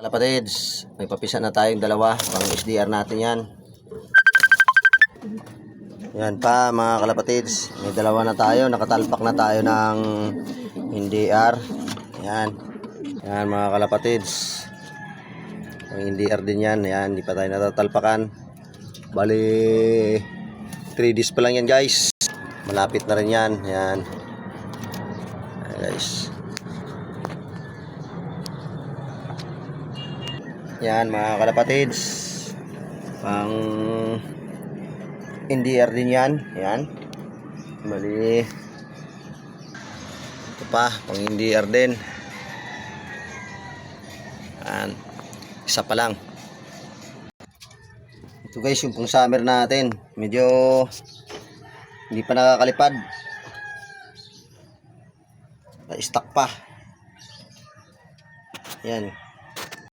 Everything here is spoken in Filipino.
Kalapatids, may papisa na tayong dalawa pang SDR natin yan. Yan pa mga kalapatids, may dalawa na tayo, nakatalpak na tayo ng NDR. Yan. Yan mga kalapatids. Ang NDR din yan. Yan, hindi pa tayo natatalpakan. Bali 3 days pa lang yan guys. Malapit na rin yan. Yan. Ayan, guys. Yan mga kalapatids, pang NDR din yan. Yan, bali ito pa pang NDR din. Yan, isa pa lang. Ito guys yung pang summer natin, medyo hindi pa nakakalipad, na-stuck pa. Yan.